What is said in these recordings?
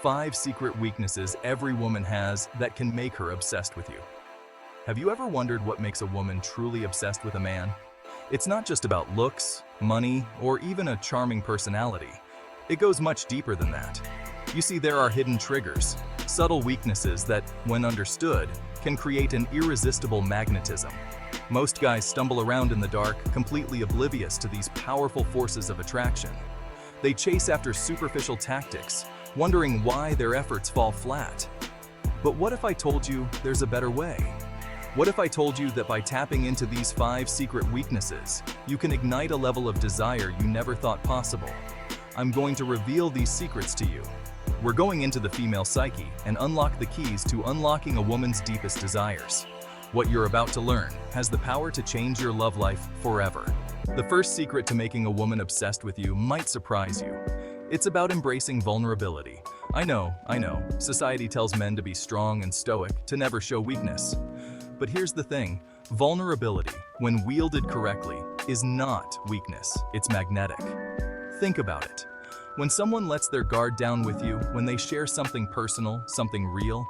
5 secret weaknesses every woman has that can make her obsessed with you. Have you ever wondered what makes a woman truly obsessed with a man? It's not just about looks, money, or even a charming personality. It goes much deeper than that. You see, there are hidden triggers, subtle weaknesses that, when understood, can create an irresistible magnetism. Most guys stumble around in the dark, completely oblivious to these powerful forces of attraction. They chase after superficial tactics, wondering why their efforts fall flat. But what if I told you there's a better way? What if I told you that by tapping into these 5 secret weaknesses, you can ignite a level of desire you never thought possible? I'm going to reveal these secrets to you. We're going into the female psyche and unlock the keys to unlocking a woman's deepest desires. What you're about to learn has the power to change your love life forever. The first secret to making a woman obsessed with you might surprise you. It's about embracing vulnerability. I know, society tells men to be strong and stoic, to never show weakness. But here's the thing, vulnerability, when wielded correctly, is not weakness, it's magnetic. Think about it. When someone lets their guard down with you, when they share something personal, something real,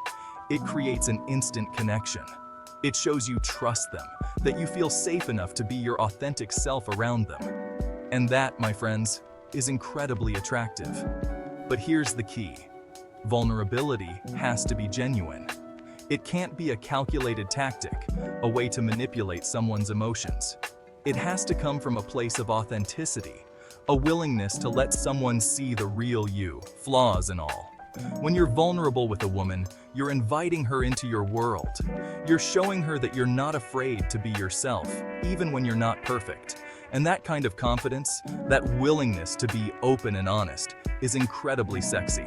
it creates an instant connection. It shows you trust them, that you feel safe enough to be your authentic self around them. And that, my friends, is incredibly attractive. But here's the key. Vulnerability has to be genuine. It can't be a calculated tactic, a way to manipulate someone's emotions. It has to come from a place of authenticity, a willingness to let someone see the real you, flaws and all. When you're vulnerable with a woman, you're inviting her into your world. You're showing her that you're not afraid to be yourself, even when you're not perfect. And that kind of confidence, that willingness to be open and honest, is incredibly sexy.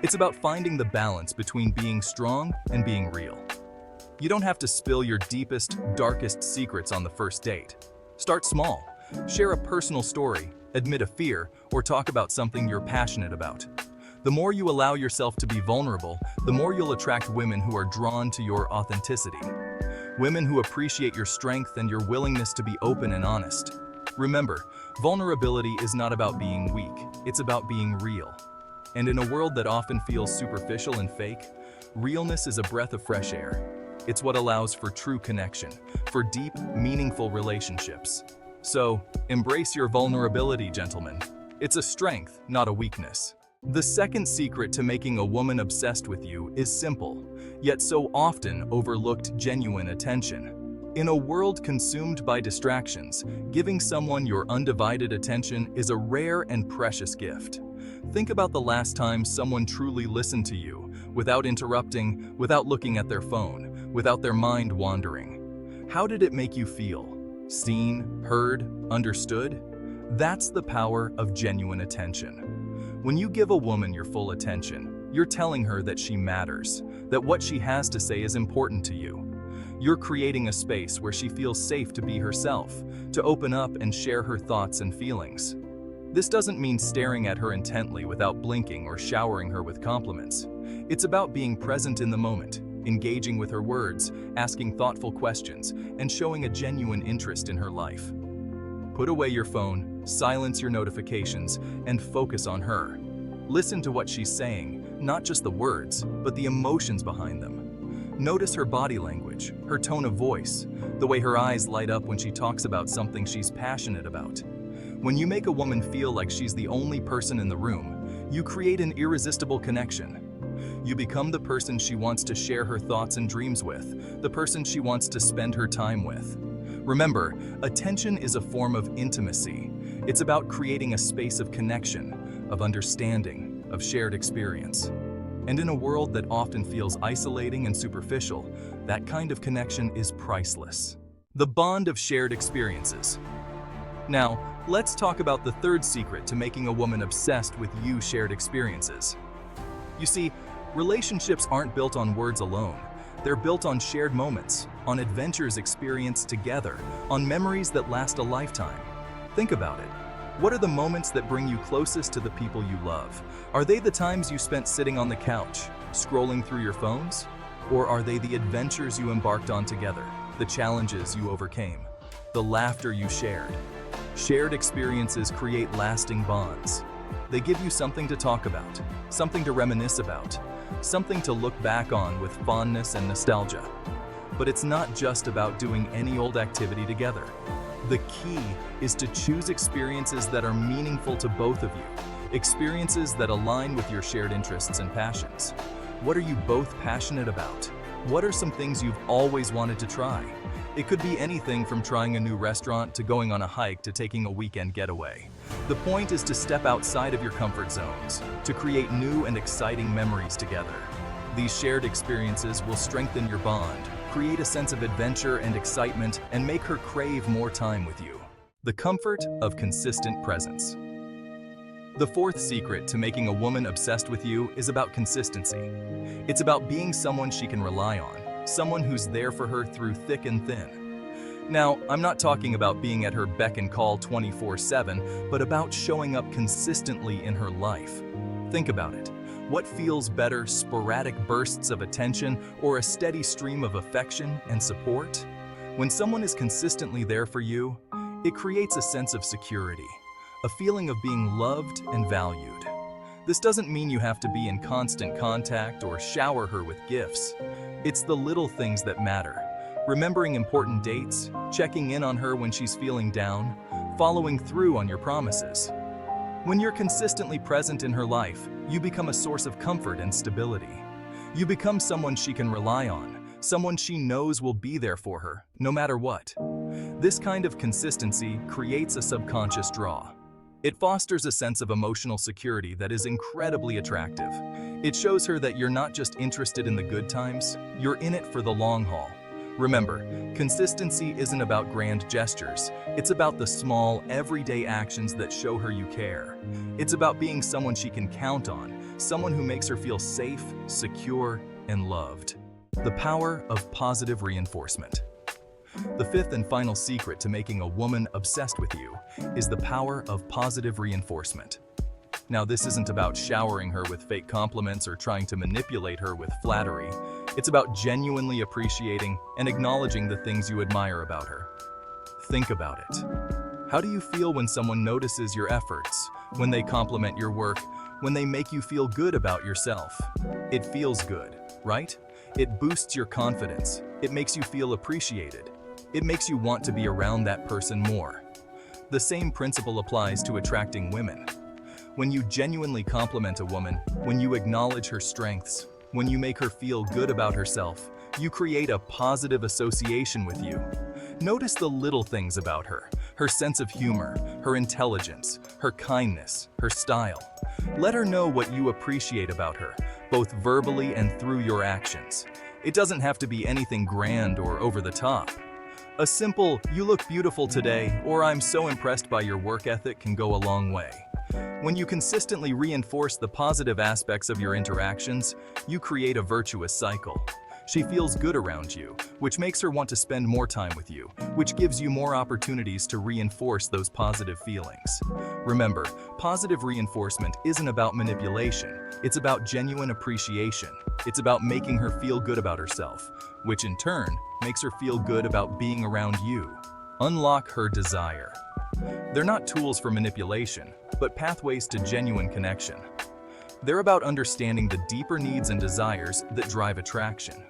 It's about finding the balance between being strong and being real. You don't have to spill your deepest, darkest secrets on the first date. Start small. Share a personal story, admit a fear, or talk about something you're passionate about. The more you allow yourself to be vulnerable, the more you'll attract women who are drawn to your authenticity. Women who appreciate your strength and your willingness to be open and honest. Remember, vulnerability is not about being weak, it's about being real. And in a world that often feels superficial and fake, realness is a breath of fresh air. It's what allows for true connection, for deep, meaningful relationships. So, embrace your vulnerability, gentlemen. It's a strength, not a weakness. The second secret to making a woman obsessed with you is simple, yet so often overlooked: genuine attention. In a world consumed by distractions, giving someone your undivided attention is a rare and precious gift. Think about the last time someone truly listened to you, without interrupting, without looking at their phone, without their mind wandering. How did it make you feel? Seen, heard, understood? That's the power of genuine attention. When you give a woman your full attention, you're telling her that she matters, that what she has to say is important to you. You're creating a space where she feels safe to be herself, to open up and share her thoughts and feelings. This doesn't mean staring at her intently without blinking or showering her with compliments. It's about being present in the moment, engaging with her words, asking thoughtful questions, and showing a genuine interest in her life. Put away your phone, silence your notifications, and focus on her. Listen to what she's saying, not just the words, but the emotions behind them. Notice her body language, her tone of voice, the way her eyes light up when she talks about something she's passionate about. When you make a woman feel like she's the only person in the room, you create an irresistible connection. You become the person she wants to share her thoughts and dreams with, the person she wants to spend her time with. Remember, attention is a form of intimacy. It's about creating a space of connection, of understanding, of shared experience. And in a world that often feels isolating and superficial, that kind of connection is priceless. The bond of shared experiences. Now, let's talk about the third secret to making a woman obsessed with you: shared experiences. You see, relationships aren't built on words alone. They're built on shared moments, on adventures experienced together, on memories that last a lifetime. Think about it. What are the moments that bring you closest to the people you love? Are they the times you spent sitting on the couch, scrolling through your phones? Or are they the adventures you embarked on together, the challenges you overcame, the laughter you shared? Shared experiences create lasting bonds. They give you something to talk about, something to reminisce about, something to look back on with fondness and nostalgia. But it's not just about doing any old activity together. The key is to choose experiences that are meaningful to both of you, experiences that align with your shared interests and passions. What are you both passionate about? What are some things you've always wanted to try? It could be anything from trying a new restaurant to going on a hike to taking a weekend getaway. The point is to step outside of your comfort zones, to create new and exciting memories together. These shared experiences will strengthen your bond, create a sense of adventure and excitement, and make her crave more time with you. The comfort of consistent presence. The fourth secret to making a woman obsessed with you is about consistency. It's about being someone she can rely on, someone who's there for her through thick and thin. Now, I'm not talking about being at her beck and call 24/7, but about showing up consistently in her life. Think about it. What feels better, sporadic bursts of attention or a steady stream of affection and support? When someone is consistently there for you, it creates a sense of security, a feeling of being loved and valued. This doesn't mean you have to be in constant contact or shower her with gifts. It's the little things that matter. Remembering important dates, checking in on her when she's feeling down, following through on your promises. When you're consistently present in her life, you become a source of comfort and stability. You become someone she can rely on, someone she knows will be there for her, no matter what. This kind of consistency creates a subconscious draw. It fosters a sense of emotional security that is incredibly attractive. It shows her that you're not just interested in the good times, you're in it for the long haul. Remember, consistency isn't about grand gestures. It's about the small, everyday actions that show her you care. It's about being someone she can count on, someone who makes her feel safe, secure, and loved. The power of positive reinforcement. The fifth and final secret to making a woman obsessed with you is the power of positive reinforcement. Now, this isn't about showering her with fake compliments or trying to manipulate her with flattery. It's about genuinely appreciating and acknowledging the things you admire about her. Think about it. How do you feel when someone notices your efforts, when they compliment your work, when they make you feel good about yourself? It feels good, right? It boosts your confidence. It makes you feel appreciated. It makes you want to be around that person more. The same principle applies to attracting women. When you genuinely compliment a woman, when you acknowledge her strengths, when you make her feel good about herself, you create a positive association with you. Notice the little things about her, her sense of humor, her intelligence, her kindness, her style. Let her know what you appreciate about her, both verbally and through your actions. It doesn't have to be anything grand or over the top. A simple, "You look beautiful today," or "I'm so impressed by your work ethic" can go a long way. When you consistently reinforce the positive aspects of your interactions, you create a virtuous cycle. She feels good around you, which makes her want to spend more time with you, which gives you more opportunities to reinforce those positive feelings. Remember, positive reinforcement isn't about manipulation. It's about genuine appreciation. It's about making her feel good about herself, which in turn makes her feel good about being around you. Unlock her desire. They're not tools for manipulation, but pathways to genuine connection. They're about understanding the deeper needs and desires that drive attraction.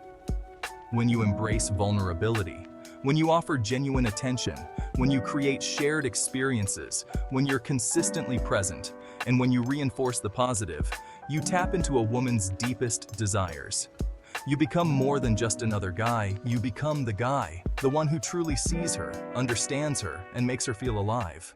When you embrace vulnerability, when you offer genuine attention, when you create shared experiences, when you're consistently present, and when you reinforce the positive, you tap into a woman's deepest desires. You become more than just another guy, you become the guy, the one who truly sees her, understands her, and makes her feel alive.